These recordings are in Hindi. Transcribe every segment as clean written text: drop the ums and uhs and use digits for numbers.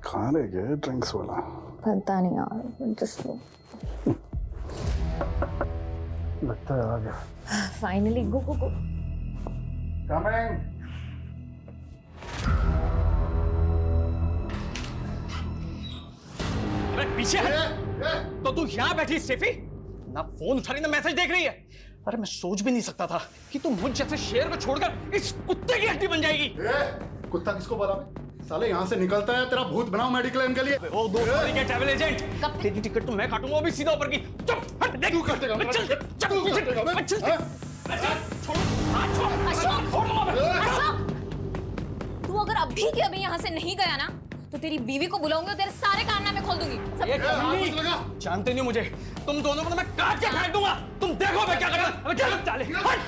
कहाँ रह गया ड्रिंक्स वाला? पता नहीं यार, जस्ट लगता है आ गया। फाइनली गो गो गो। कमिंग। अरे पीछे हट। तो तू यहाँ बैठी स्टेफी, ना फोन उठा रही ना मैसेज देख रही है। अरे मैं सोच भी नहीं सकता था कि तू मुझ जैसे शेर को छोड़कर इस कुत्ते की हड्डी बन जाएगी। कुत्ता किसको बोला मैं? साले यहाँ से निकलता है तेरा भूत बनाओ मेडिक्लेम के लिए। वो दो के ट्रैवल एजेंट, तेरी टिकट तो मैं काटूंगा, वो भी सीधा ऊपर की। चुप हट, देख तू काटेगा, चल चल तू काटेगा, मैं? चल हाँ? छोड़, हाथ छोड़, अशोक! छोड़ मैं। अशोक! तू अगर अभी के अभी यहाँ से नहीं गया ना तो तेरी बीवी को बुलाऊंगी और तेरे सारे कारनामे खोल दूंगी। ये कमीनी, जानते नहीं हो मुझे, तुम दोनों को तो मैं काट के फेंक दूंगा। तुम देखो मैं क्या करता हूं। अबे चल चाले हट।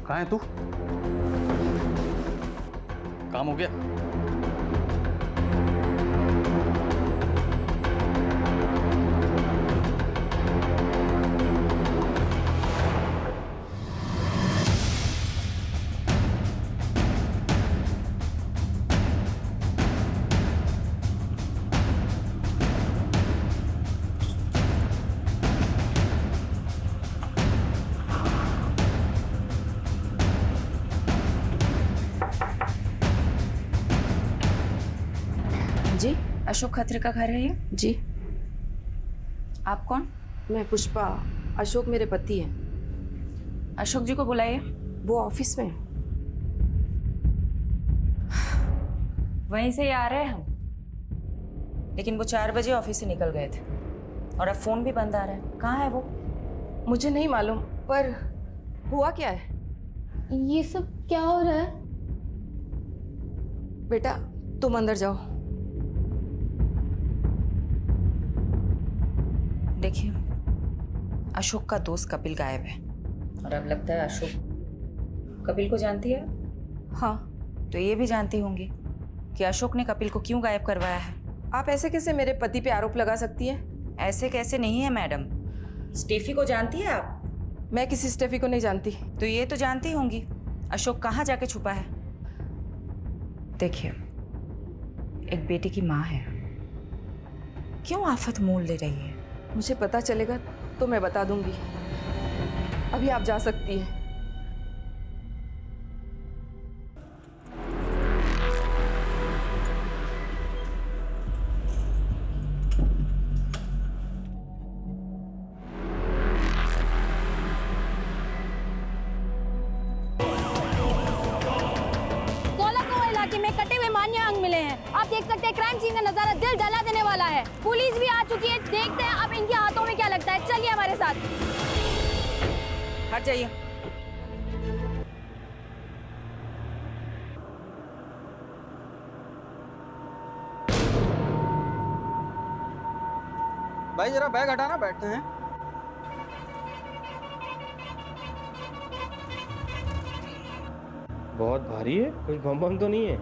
कहाँ है तू? काम हो गया? जी, अशोक खत्री का घर है ये? जी, आप कौन? मैं पुष्पा। अशोक मेरे पति हैं। अशोक जी को बुलाइए। वो ऑफिस में हैं। वहीं से ही आ रहे हैं हम, लेकिन वो 4 बजे ऑफिस से निकल गए थे और अब फोन भी बंद आ रहा है। कहाँ है वो? मुझे नहीं मालूम, पर हुआ क्या है? ये सब क्या हो रहा है? बेटा तुम अंदर जाओ। देखिए, अशोक का दोस्त कपिल गायब है और अब लगता है अशोक कपिल को जानती है। हाँ। तो ये भी जानती होंगी कि अशोक ने कपिल को क्यों गायब करवाया है। आप ऐसे कैसे मेरे पति पे आरोप लगा सकती हैं? ऐसे कैसे नहीं है मैडम। स्टेफी को जानती है आप? मैं किसी स्टेफी को नहीं जानती। तो ये तो जानती होंगी अशोक कहाँ जाके छुपा है। देखिए, एक बेटी की माँ है, क्यों आफत मोल ले रही है? मुझे पता चलेगा तो मैं बता दूंगी। अभी आप जा सकती हैं। इलाके में कटे हुए मान्य अंग मिले हैं। आप देख सकते हैं क्राइम सीन का नजारा दिल जला देने वाला है। पुलिस भी आ चुकी है, देखते हैं अब इनके हाथों में क्या लगता है। चलिए हमारे साथ। हट जाइए। भाई जरा बैग हटाना, बैठते हैं। बहुत भारी है, कुछ बम बम तो नहीं है?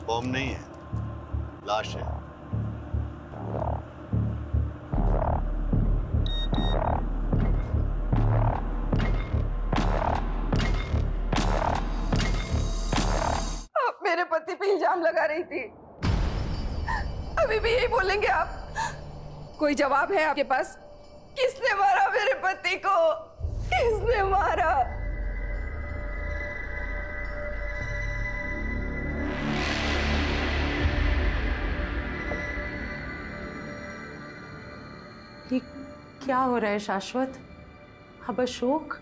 बम नहीं है, लाश है। आप मेरे पति पे इल्जाम लगा रही थी, अभी भी यही बोलेंगे आप? कोई जवाब है आपके पास? किसने मारा मेरे पति को? किसने मारा? ये क्या हो रहा है शाश्वत? अब अशोक?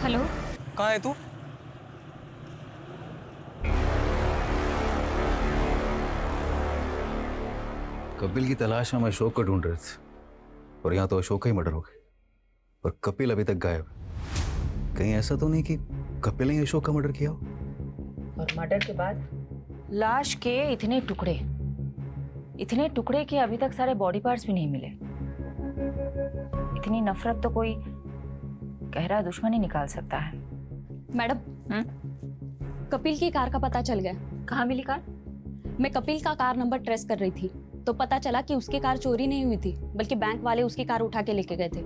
हेलो, कहाँ है तू? कपिल की तलाश में हम अशोक को ढूंढ रहे थे और यहाँ तो अशोक का ही मर्डर हो गया, पर कपिल अभी तक गायब है। कहीं ऐसा तो नहीं कि कपिल ने अशोक का मर्डर किया हो? और मर्डर के बाद लाश के इतने टुकड़े, इतने टुकड़े कि अभी तक सारे बॉडी पार्ट्स भी नहीं मिले। इतनी नफरत तो कोई गहरा दुश्मन ही निकाल सकता है। मैडम, कपिल की कार का पता चल गया। कहाँ मिली कार? मैं कपिल का कार नंबर ट्रेस कर रही थी तो पता चला कि उसकी कार चोरी नहीं हुई थी, बल्कि बैंक वाले उसकी कार उठा के लेके गए थे।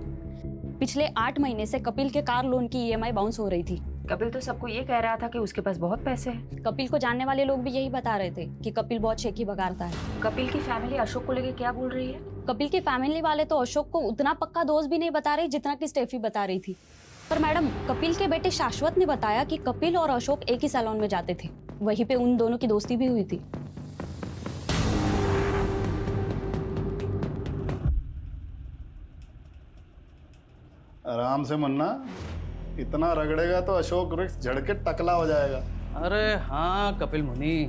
पिछले 8 महीने से कपिल के कार लोन की EMI बाउंस हो रही थी। कपिल तो सबको ये कह रहा था कि उसके पास बहुत पैसे हैं। कपिल को जानने वाले लोग भी यही बता रहे थे कि कपिल बहुत शेखी बगाड़ता है। कपिल की फैमिली अशोक को लेके क्या बोल रही है? कपिल की फैमिली वाले तो अशोक को उतना पक्का दोस्त भी नहीं बता रहे जितना कि स्टेफी बता रही थी। पर मैडम, कपिल के बेटे शाश्वत ने बताया कि कपिल और अशोक एक ही सैलून में जाते थे, वहीं पे उन दोनों की दोस्ती भी हुई थी। आराम से मुन्ना, इतना रगड़ेगा तो अशोक वृक्ष झड़ के टकला हो जाएगा। अरे हाँ कपिल मुनि,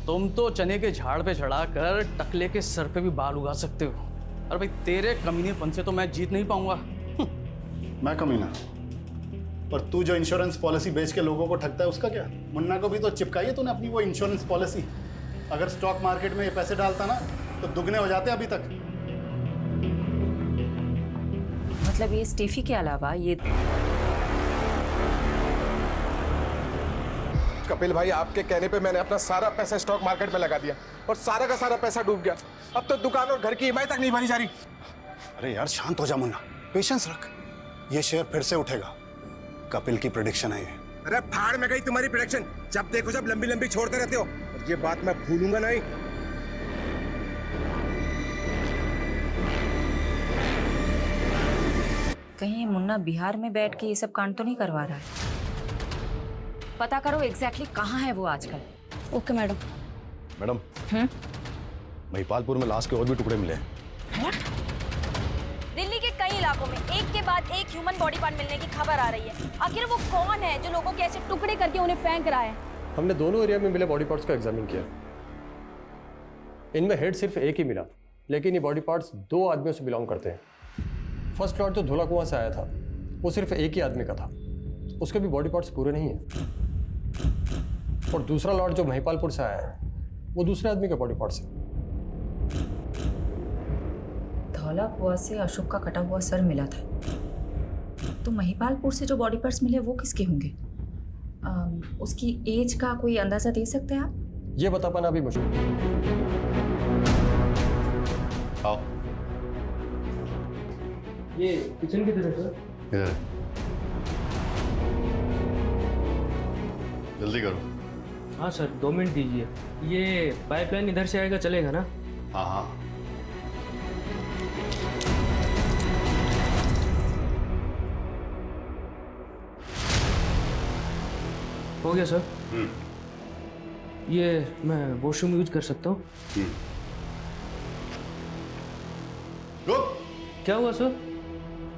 तुम तो चने के झाड़ पे चढ़ाकर टकले के सर पे भी बाल उगा सकते हो। अरे भाई तेरे कमीनेपन से तो मैं जीत नहीं पाऊंगा। मैं कमीना? पर तू जो इंश्योरेंस पॉलिसी बेच के लोगों को ठगता है उसका क्या? मुन्ना को भी तो चिपकाई है तूने अपनी वो इंश्योरेंस पॉलिसी। अगर स्टॉक मार्केट में ये पैसे डालता ना तो दुगने हो जाते अभी तक। मतलब ये स्टेफी के अलावा ये कपिल भाई, आपके कहने पे मैंने अपना सारा पैसा स्टॉक मार्केट में लगा दिया और सारा का सारा पैसा डूब गया। अब तो दुकान और घर की EMI तक नहीं भरी जा रही। अरे यार शांत हो जा मुन्ना, पेशेंस रख। ये शेयर फिर से उठेगा, कपिल की प्रेडिक्शन है ये। अरे फाड़ में गई तुम्हारी प्रेडिक्शन। जब देखो जब लंबी लंबी छोड़ते रहते हो, और ये बात मैं भूलूंगा नहीं। कहीं ये मुन्ना बिहार में बैठ के ये सब कांड तो नहीं करवा रहा है? पता करो एग्जैक्टली कहाँ है वो आजकल। Okay madam. मैडम, महिपालपुर में लाश के और भी टुकड़े मिले हैं। दिल्ली के कई इलाकों में एक के बाद एक ह्यूमन बॉडी पार्ट मिलने की खबर आ रही है। आखिर वो कौन है जो लोगों के ऐसे टुकड़े करके उन्हें फेंक रहा है? हमने दोनों एरिया में मिले बॉडी पार्ट्स को एग्जामिन किया। इनमें हेड सिर्फ एक ही मिला, लेकिन ये बॉडी पार्ट्स 2 आदमियों से बिलोंग करते हैं। फर्स्ट लॉट जो धोला कुआं से आया था वो सिर्फ एक ही आदमी का था, उसके भी बॉडी पार्ट्स पूरे नहीं हैं। और दूसरा लॉट जो महिपालपुर से आया है वो दूसरे आदमी के बॉडी पार्ट्स है। धौला कुआं से अशोक का कटा हुआ सर मिला था, तो महिपालपुर से जो बॉडी पार्ट्स मिले वो किसके होंगे? उसकी एज का कोई अंदाजा दे सकते हैं आप? ये बता पाना अभी मुश्किल। आओ। ये किचन की तरफ सर। इधर जल्दी करो। हाँ सर, 2 मिनट दीजिए। ये पाइपलाइन इधर से आएगा, चलेगा ना? हाँ हाँ। हो गया सर। ये मैं वॉशरूम यूज कर सकता हूँ? क्या हुआ सर?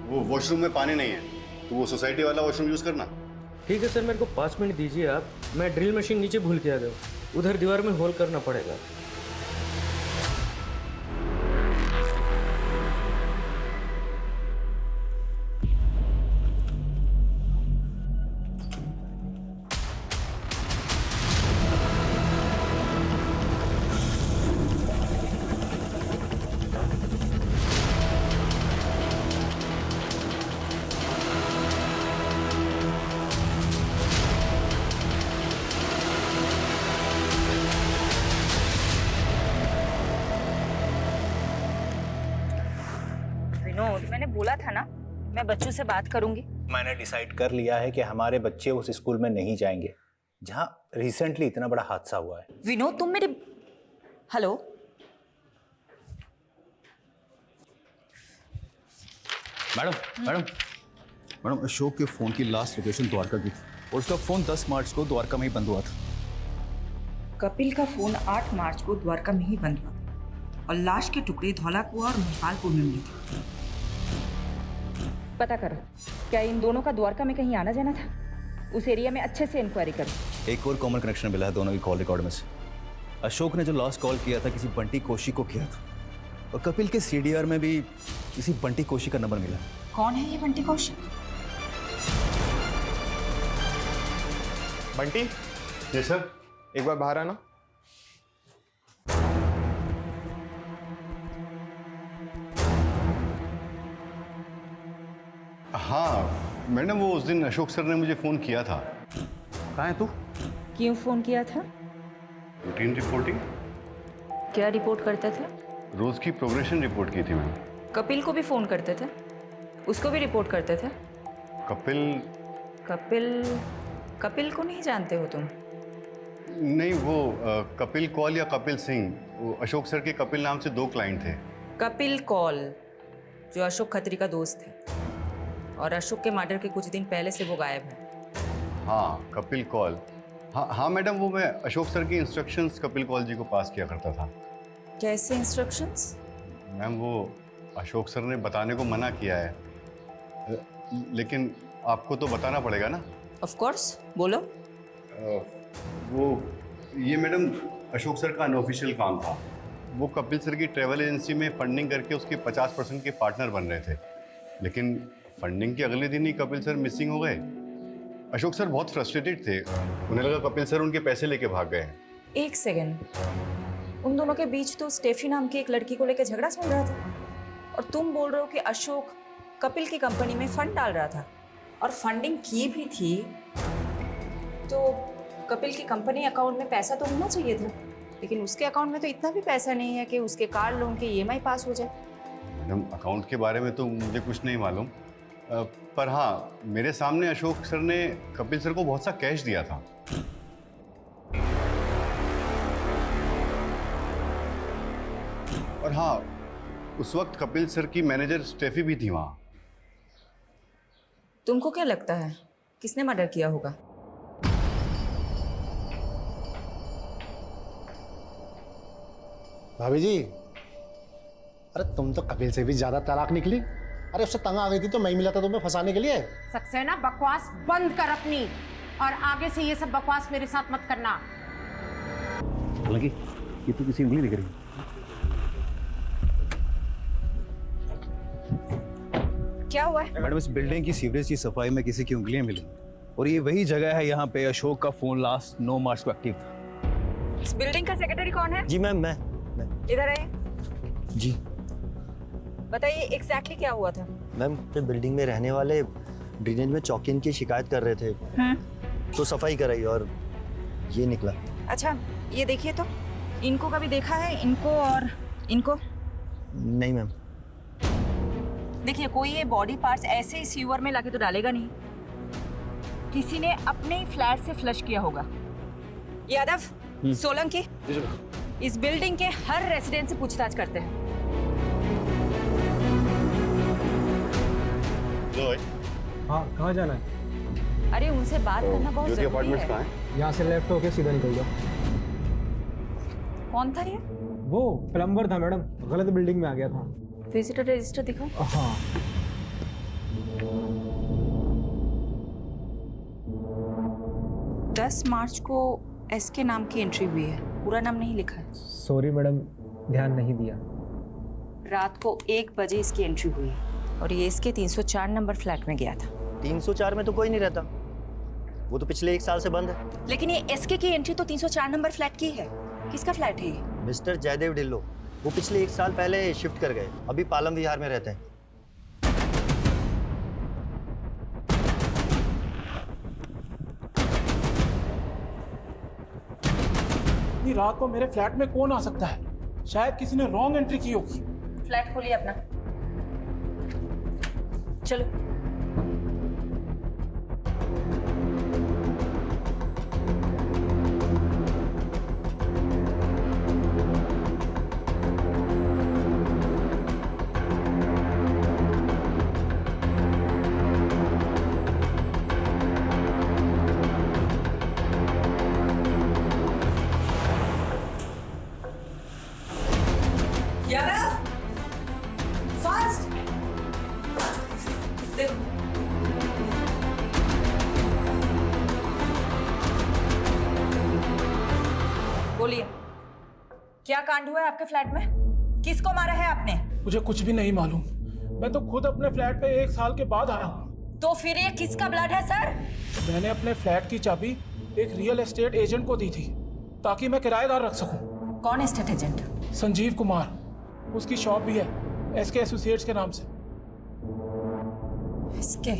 वो वॉशरूम में पानी नहीं है, तो वो सोसाइटी वाला वॉशरूम यूज करना। ठीक है सर, मेरे को 5 मिनट दीजिए आप। मैं ड्रिल मशीन नीचे भूल के आ गया, उधर दीवार में होल करना पड़ेगा। मैंने बोला था ना मैं बच्चों से बात करूंगी। मैंने डिसाइड कर लिया है कि हमारे बच्चे उस स्कूल में नहीं जाएंगे जहां रिसेंटली इतना बड़ा हादसा हुआ है। विनोद, तुम मेरे हेलो मैडम, अशोक के फोन की लास्ट लोकेशन द्वारका की और उसका फोन 10 मार्च को द्वारका में ही बंद हुआ था। कपिल का फोन 8 मार्च को द्वारका में ही बंद हुआ और लाश के टुकड़े धौला कुआं और महिपालपुर में मिले थे। पता करो क्या इन दोनों का द्वारका में कहीं आना जाना था? उस एरिया में अच्छे से इंक्वायरी करो। एक और कॉमन कनेक्शन मिला है दोनों की कॉल रिकॉर्ड में से। अशोक ने जो लास्ट कॉल किया था किसी बंटी कोशी को किया था, और कपिल के CDR में भी किसी बंटी कोशी का नंबर मिला। कौन है ये बंटी कौशिक? बंटी। जी सर। एक बार बाहर आना। हाँ मैडम, वो उस दिन अशोक सर ने मुझे फ़ोन किया था। कहाँ है तू? क्यों फोन किया था? रूटीन रिपोर्टिंग, क्या रिपोर्ट करते थे? रोज़ की प्रोग्रेशन रिपोर्ट की थी मैम। कपिल को भी फोन करते थे? उसको भी रिपोर्ट करते थे? कपिल? कपिल को नहीं जानते हो तुम? नहीं, वो कपिल कौल या कपिल सिंह, वो अशोक सर के कपिल नाम से 2 क्लाइंट थे। कपिल कौल जो अशोक खत्री का दोस्त है, और अशोक के मर्डर के कुछ दिन पहले से वो गायब है। हाँ, कपिल कौल। हाँ मैडम, वो मैं अशोक सर की इंस्ट्रक्शंस कपिल कौल जी को पास किया करता था। कैसे इंस्ट्रक्शंस? मैम, वो अशोक सर ने बताने को मना किया है, लेकिन आपको तो बताना पड़ेगा ना। ऑफ कोर्स, बोलो। वो ये मैडम अशोक सर का अनऑफिशियल काम था। वो कपिल सर की ट्रैवल एजेंसी में फंडिंग करके उसके 50% के पार्टनर बन रहे थे, लेकिन फंडिंग के अगले दिन ही कपिल सर मिसिंग हो गए। अशोक सर बहुत फ्रस्ट्रेटेड थे, उन्हें लगा कपिल सर उनके पैसे लेके भाग गए। एक सेकेंड, उन दोनों के बीच तो स्टेफी नाम की एक लड़की को लेकर झगड़ा चल रहा था, और तुम बोल रहे हो कि अशोक कपिल की कंपनी में फंड डाल रहा था, और फंडिंग की भी थी, तो कपिल की कंपनी अकाउंट में पैसा तो होना चाहिए था, लेकिन उसके अकाउंट में तो इतना भी पैसा नहीं है कि उसके कार लोन के EMI पास हो जाए। मैडम, अकाउंट के बारे में तो मुझे कुछ नहीं मालूम, पर हाँ, मेरे सामने अशोक सर ने कपिल सर को बहुत सा कैश दिया था। और हाँ, उस वक्त कपिल सर की मैनेजर स्टेफी भी थी वहाँ। तुमको क्या लगता है किसने मर्डर किया होगा? भाभी जी, अरे तुम तो कपिल से भी ज्यादा चालाक निकली। अरे उससे तंग आ गई थी तो मैं ही मिला था तुम्हें फंसाने के लिए। सक्सेना, बकवास बंद कर अपनी, और आगे से ये सब बकवास मेरे साथ मत करना। हालांकि ये तो किसी उंगली दिख रही है। क्या हुआ है? मैडम, इस बिल्डिंग की सीवरेज की सफाई में किसी की उंगलियां मिली, और ये वही जगह है यहाँ पे अशोक का फोन लास्ट 9 मार्च को एक्टिव था। इस बिल्डिंग का सेक्रेटरी कौन है? जी मैम, मैं इधर आइए। जी बताइए एग्जैक्टली क्या हुआ था? मैम, बिल्डिंग में रहने वाले ड्रेनेज में चौकिन की शिकायत कर रहे थे, तो सफाई कराई और ये निकला। अच्छा, ये देखिए तो, इनको कभी देखा है? इनको और इनको? नहीं मैम। देखिए, कोई ये बॉडी पार्ट्स ऐसे ही सीवर में लाके तो डालेगा नहीं, किसी ने अपने ही फ्लैट से फ्लश किया होगा। यादव, सोलंकी, इस बिल्डिंग के हर रेसिडेंट से पूछताछ करते हैं। हाँ, कहाँ जाना है? अरे उनसे बात करना बहुत जरूरी है। कहाँ है? यहाँ से लेफ्ट होके सीधा निकल जाओ। कौन था ये? वो प्लम्बर था मैडम, गलत बिल्डिंग में आ गया था। विजिटर रजिस्टर दिखाओ। हाँ। दस मार्च को SK नाम की एंट्री हुई है, पूरा नाम नहीं लिखा है। सॉरी मैडम, ध्यान नहीं दिया। रात को 1 बजे इसकी एंट्री हुई, और ये इसके 304 नंबर फ्लैट में गया था। 304 में तो कोई नहीं रहता, वो तो पिछले 1 साल से बंद है। लेकिन ये SK की एंट्री तो 304 नंबर फ्लैट की है। किसका फ्लैट है ये? मिस्टर जयदेव ढिल्लो, वो पिछले 1 साल पहले शिफ्ट कर गए, अभी पालम विहार में रहते हैं। इतनी रात को मेरे फ्लैट में कौन आ सकता है? शायद किसी ने रॉन्ग एंट्री की होगी। फ्लैट खोलिए अपना, चलो। बोलिए, क्या कांड हुआ है आपके फ्लैट में? किसको मारा है आपने? मुझे कुछ भी नहीं मालूम, मैं तो खुद अपने फ्लैट पे 1 साल के बाद आया हूँ। तो फिर ये किसका ब्लड है सर? मैंने अपने फ्लैट की चाबी एक रियल एस्टेट एजेंट को दी थी ताकि मैं किराएदार रख सकूं। कौन एस्टेट एजेंट? संजीव कुमार, उसकी शॉप भी है SK एसोसिएट्स के नाम से। इसके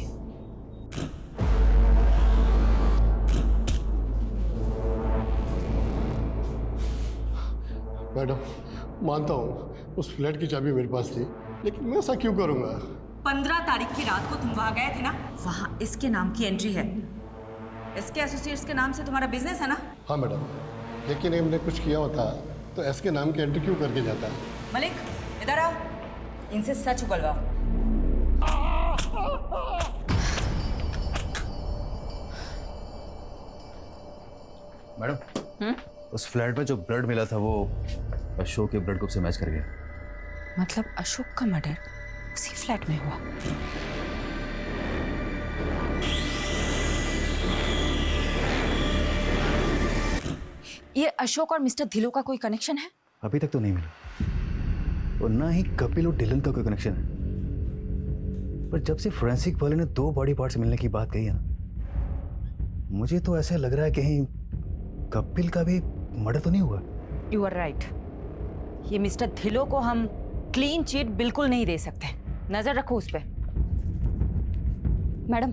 मैडम, मानता हूँ उस फ्लैट की चाबी मेरे पास थी, लेकिन मैं ऐसा क्यों करूँगा? 15 तारीख की रात को तुम वहां गए थे ना, वहां इसके नाम की एंट्री है। इसके एसोसिएट्स के नाम से तुम्हारा बिजनेस है ना? हाँ मैडम, लेकिन हमने कुछ किया होता तो एस के नाम की एंट्री क्यों करके जाता? मलिक, इधर आओ, इनसे सच उगलवाओ। मैडम, उस फ्लैट में जो ब्लड मिला था वो अशोक के ब्लड ग्रुप से मैच कर गया। मतलब अशोक का मर्डर उसी फ्लैट में हुआ? ये अशोक और मिस्टर धिलो का कोई कनेक्शन है? अभी तक तो नहीं मिला, और ना ही कपिल और डिलन का कोई कनेक्शन है। पर जब से फोरेंसिक वाले ने 2 बॉडी पार्ट्स मिलने की बात कही है ना, मुझे तो ऐसा लग रहा है कहीं कपिल का भी मर्डर तो नहीं हुआ। You are right. ये मिस्टर धिलो को हम क्लीन चिट बिल्कुल नहीं दे सकते। नजर रखो उस पे। मैडम,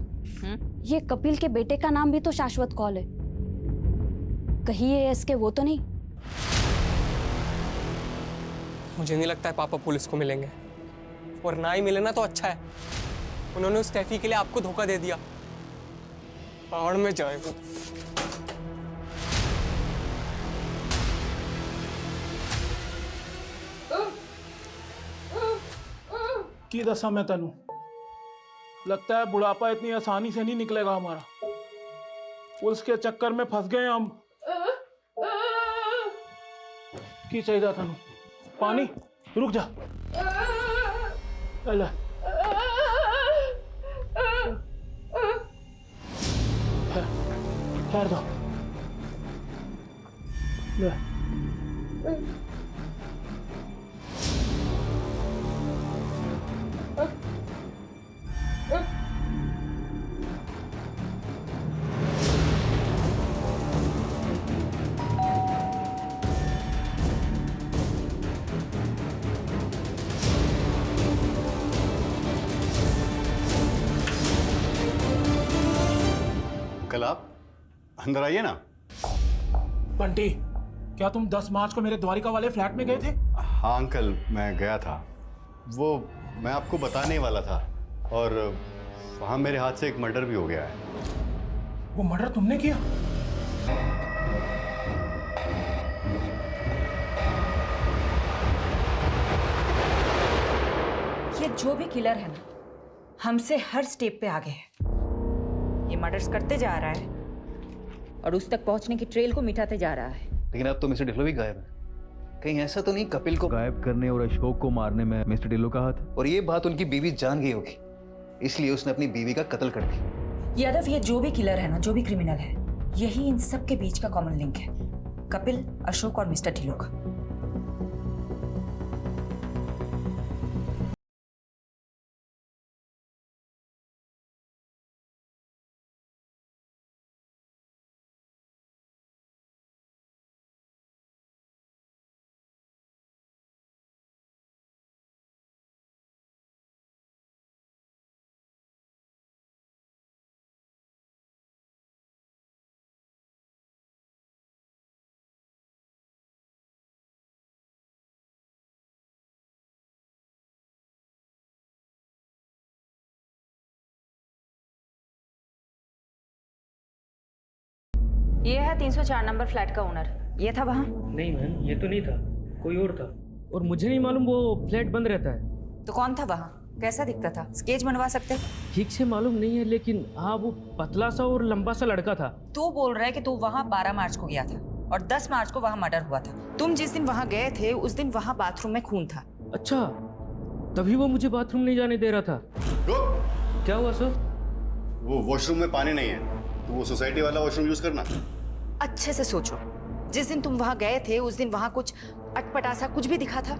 ये कपिल के बेटे का नाम भी तो शाश्वत कौल है। कहीं ये इसके वो तो नहीं? मुझे नहीं लगता है पापा पुलिस को मिलेंगे, और ना ही मिले ना तो अच्छा है। उन्होंने उस टैफी के लिए आपको धोखा दे दिया। पहाड़ में जाए वो। की दसा मैं तेनू, लगता है बुढ़ापा इतनी आसानी से नहीं निकलेगा हमारा। पुलिस के चक्कर में फंस गए हम। की चाहिए तेनू? पानी? रुक जा। ले। ठहर दो। ले। कल आप अंदर आइए ना। बंटी, क्या तुम 10 मार्च को मेरे द्वारिका वाले फ्लैट में गए थे? हाँ अंकल, मैं गया था। वो मैं आपको बताने वाला था, और वहाँ मेरे हाथ से एक मर्डर भी हो गया है। वो मर्डर तुमने किया? ये जो भी किलर है ना, हमसे हर स्टेप पे आगे है। ये मर्डर्स करते जा रहा है और उस तक पहुंचने की ट्रेल को मिटाते जा रहा है। लेकिन अब तो मिस्टर ढिल्लो भी गायब है। कहीं ऐसा तो नहीं कपिल को गायब करने और अशोक को मारने में मिस्टर ढिल्लो का हाथ है? और ये बात उनकी बीवी जान गई होगी, इसलिए उसने अपनी बीवी का कत्ल कर दिया। यादव, ये जो भी किलर है ना, जो भी क्रिमिनल है, यही इन सब के बीच का कॉमन लिंक है। कपिल, अशोक और मिस्टर ढिल्लो का। ये है 304 नंबर फ्लैट का ओनर। ये था वहाँ? नहीं मैम, ये तो नहीं था, कोई और था। और मुझे नहीं मालूम वो फ्लैट बंद रहता है। तो कौन था वहाँ? कैसा दिखता था? स्केच बनवा सकते? ठीक से मालूम नहीं है, लेकिन हाँ वो पतला सा और लंबा सा लड़का था। तू बोल रहा है कि तू वहाँ 12 मार्च को गया था और 10 मार्च को वहाँ मर्डर हुआ था। तुम जिस दिन वहाँ गए थे उस दिन वहाँ बाथरूम में खून था। अच्छा, तभी वो मुझे बाथरूम नहीं जाने दे रहा था। क्या हुआ सर? वो वॉशरूम में पानी नहीं है, तो वो सोसाइटी वाला वॉशरूम यूज करना। अच्छे से सोचो, जिस दिन तुम वहाँ गए थे उस दिन वहाँ कुछ अटपटासा कुछ भी दिखा था?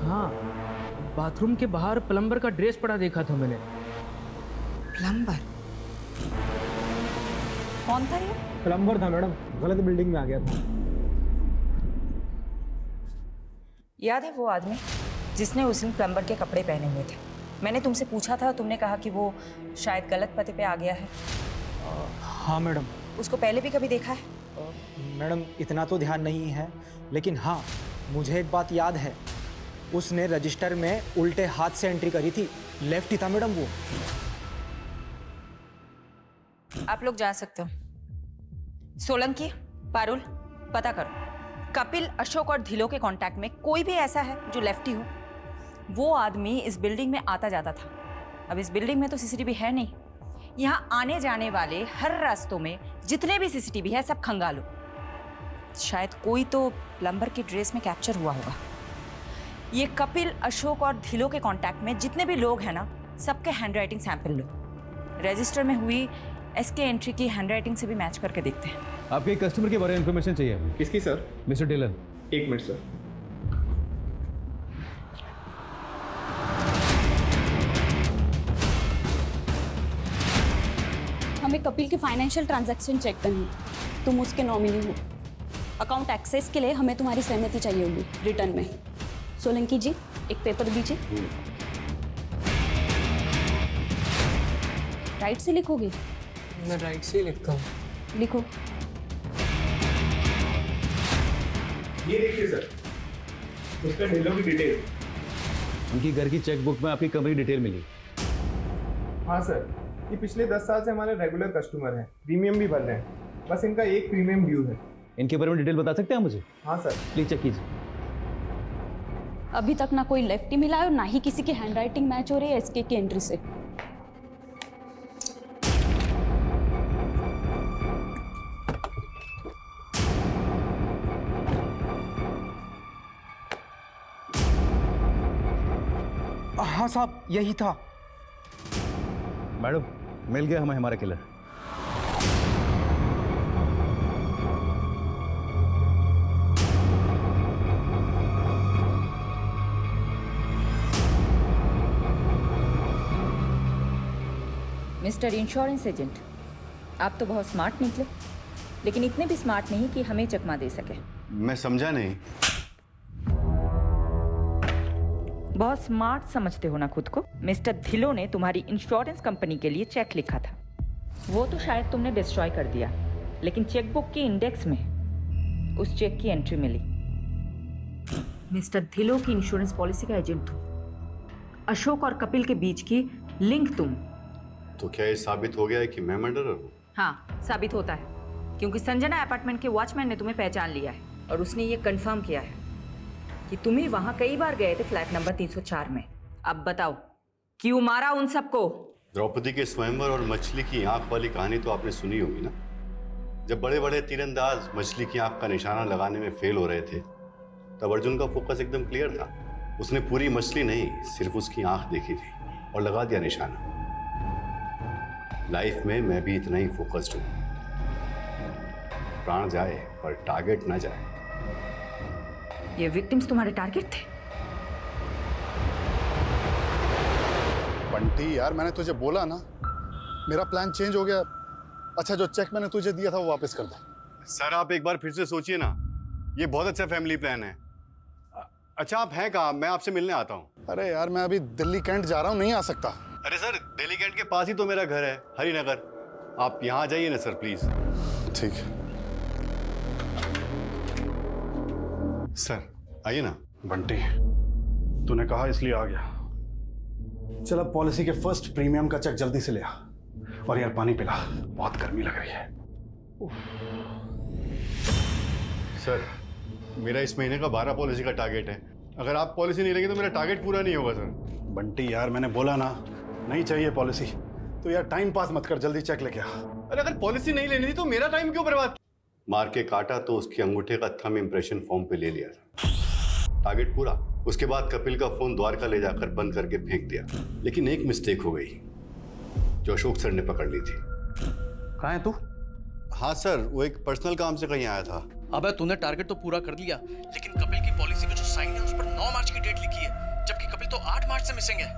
हाँ, बाथरूम के बाहर प्लम्बर का ड्रेस पड़ा देखा था मैंने। प्लम्बर? कौन था ये? प्लम्बर था मैडम, गलत बिल्डिंग में आ गया था। याद है वो आदमी? जिसने उस दिन प्लम्बर के कपड़े पहने हुए थे। मैंने तुमसे पूछा था, तुमने कहा कि वो शायद गलत पते पे आ गया है। हाँ मैडम। उसको पहले भी कभी देखा है? मैडम इतना तो ध्यान नहीं है, लेकिन हाँ मुझे एक बात याद है, उसने रजिस्टर में उल्टे हाथ से एंट्री करी थी। लेफ्ट ही था मैडम वो। आप लोग जा सकते हो। सोलंकी, पारुल, पता करो कपिल, अशोक और धिलो के कांटेक्ट में कोई भी ऐसा है जो लेफ्टी हो। वो आदमी इस बिल्डिंग में आता जाता था। अब इस बिल्डिंग में तो सीसीटीवी है नहीं। यहाँ आने जाने वाले हर रास्तों में जितने भी सीसीटीवी है सब खंगालो। शायद कोई तो प्लम्बर की ड्रेस में कैप्चर हुआ होगा। ये कपिल, अशोक और धिलो के कांटेक्ट में जितने भी लोग हैं ना, सबके हैंडराइटिंग सैंपल लो। रजिस्टर में हुई एसके एंट्री की हैंडराइटिंग से भी मैच करके देखते हैं। आपके कस्टमर के बारे में इंफॉर्मेशन चाहिए हमें। किसकी sir? Mister Dhillon. 1 minute sir. हमें कपिल की फाइनेंशियल ट्रांजैक्शन चेक करनी है। तुम उसके नॉमिनी हो। अकाउंट एक्सेस के लिए हमें तुम्हारी सहमति चाहिए होगी रिटर्न में। सोलंकी जी, एक पेपर दीजिए। राइट से लिखोगे? मैं राइट से ही लिखता हूँ। लिखो। ये देखिए सर, उसका ढिलो की डिटेल। उनकी घर की चेकबुक में आपकी कंपनी डिटेल मिली। हाँ सर, ये पिछले 10 साल से हमारे रेगुलर कस्टमर हैं, प्रीमियम भी भर रहे हैं। बस इनका एक प्रीमियम ड्यू है। इनके बारे में डिटेल बता सकते हैं मुझे? हाँ सर। प्लीज चेक कीजिए। अभी तक ना कोई लेफ्टी मिला है और ना ही किसी की हैंडराइटिंग मैच हो रही है एसके की एंट्री से। हाँ साहब, यही था। मैडम, मिल गया हमें हमारा किलर। मिस्टर इंश्योरेंस एजेंट, आप तो बहुत स्मार्ट निकले, लेकिन इतने भी स्मार्ट नहीं कि हमें चकमा दे सके। मैं समझा नहीं। बहुत स्मार्ट समझते हो ना खुद को। मिस्टर धिलो ने तुम्हारी इंश्योरेंस कंपनी के लिए चेक लिखा था। वो तो शायद तुमने डिस्ट्रॉय कर दिया, लेकिन चेकबुक की इंडेक्स में उस चेक की एंट्री मिली। मिस्टर धिलो की इंश्योरेंस पॉलिसी का एजेंट तुम, अशोक और कपिल के बीच की लिंक तुम। तो क्या ये साबित हो गया है कि मैं मर्डरर हूँ? हाँ, साबित होता है, क्योंकि संजना अपार्टमेंट के वॉचमैन ने तुम्हें पहचान लिया है और उसने ये कंफर्म किया है कि तुम ही वहां कई बार गए थे फ्लैट नंबर 304 में। अब बताओ, क्यों मारा उन सबको? द्रौपदी के स्वयंवर और मछली की आंख वाली कहानी तो आपने सुनी होगी ना। जब बड़े बड़े तीरंदाज मछली की आंख का निशाना लगाने में फेल हो रहे थे, तब अर्जुन का फोकस एकदम क्लियर था। उसने पूरी मछली नहीं, सिर्फ उसकी आंख देखी थी और लगा दिया निशाना। लाइफ में मैं भी इतना ही फोकस्ड हूं। प्राण जाए पर टारगेट ना जाए। ये विक्टिम्स तुम्हारे टारगेट थे? बंटी यार, मैंने तुझे बोला ना, मेरा प्लान चेंज हो गया। अच्छा, जो चेक मैंने तुझे दिया था वो वापस कर दे। सर, आप एक बार फिर से सोचिए ना। ये बहुत अच्छा फैमिली प्लान है। अच्छा, आप हैं कहाँ? मैं आपसे मिलने आता हूँ। अरे यार, मैं अभी दिल्ली कैंट जा रहा हूँ, नहीं आ सकता। अरे सर, दिल्ली कैंट के पास ही तो मेरा घर है, हरिनगर। आप यहाँ आ जाइए ना सर, प्लीज। ठीक है सर, आइए ना। बंटी, तूने कहा इसलिए आ गया। चल, अब पॉलिसी के फर्स्ट प्रीमियम का चेक जल्दी से ले आ। और यार पानी पिला, बहुत गर्मी लग रही है। सर, मेरा इस महीने का 12 पॉलिसी का टारगेट है। अगर आप पॉलिसी नहीं लेंगे तो मेरा टारगेट पूरा नहीं होगा सर। बंटी यार, मैंने बोला ना, नहीं चाहिए पॉलिसी। तो यार टाइम पास मत कर, जल्दी चेक लेके आ। अरे अगर पॉलिसी नहीं लेनी थी तो मेरा टाइम क्यों बर्बाद? मार के काटा तो उसके अंगूठे का थंब इंप्रेशन फॉर्म पे ले लिया था। टारगेट पूरा। उसके बाद कपिल का फोन द्वारका ले जाकर बंद करके फेंक दिया। लेकिन एक मिस्टेक हो गई जो अशोक सर ने पकड़ ली थी। कहाँ है तू? हाँ सर, वो एक पर्सनल काम से कहीं आया था। अबे तूने टारगेट तो पूरा कर लिया, लेकिन कपिल की पॉलिसी पे जो साइन है उस पर 9 मार्च की डेट लिखी है, जबकि कपिल तो 8 मार्च से मिसिंग है।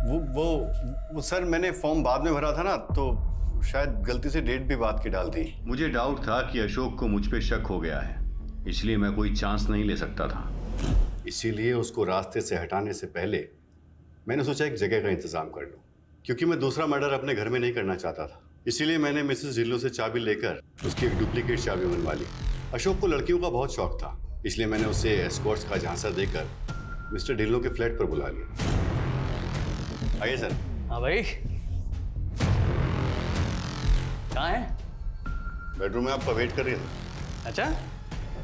वो सर, मैंने फॉर्म बाद में भरा था ना, तो शायद गलती से डेट भी बाद की डाल दी। मुझे डाउट था कि अशोक को मुझ पे शक हो गया है, इसलिए मैं कोई चांस नहीं ले सकता था। इसीलिए उसको रास्ते से हटाने से पहले मैंने सोचा एक जगह का इंतजाम कर लूं, क्योंकि मैं दूसरा मर्डर अपने घर में नहीं करना चाहता था। इसीलिए मैंने मिसेस ढिल्लों से चाबी लेकर उसकी एक डुप्लीकेट चाबी बनवा ली। अशोक को लड़कियों का बहुत शौक था, इसलिए मैंने उसे एस्कॉर्ट्स का झांसा देकर मिस्टर ढिल्लों के फ्लैट पर बुला लिया। आइए सर। हाँ भाई, कहाँ है? बेडरूम में आपका वेट कर रही है। अच्छा,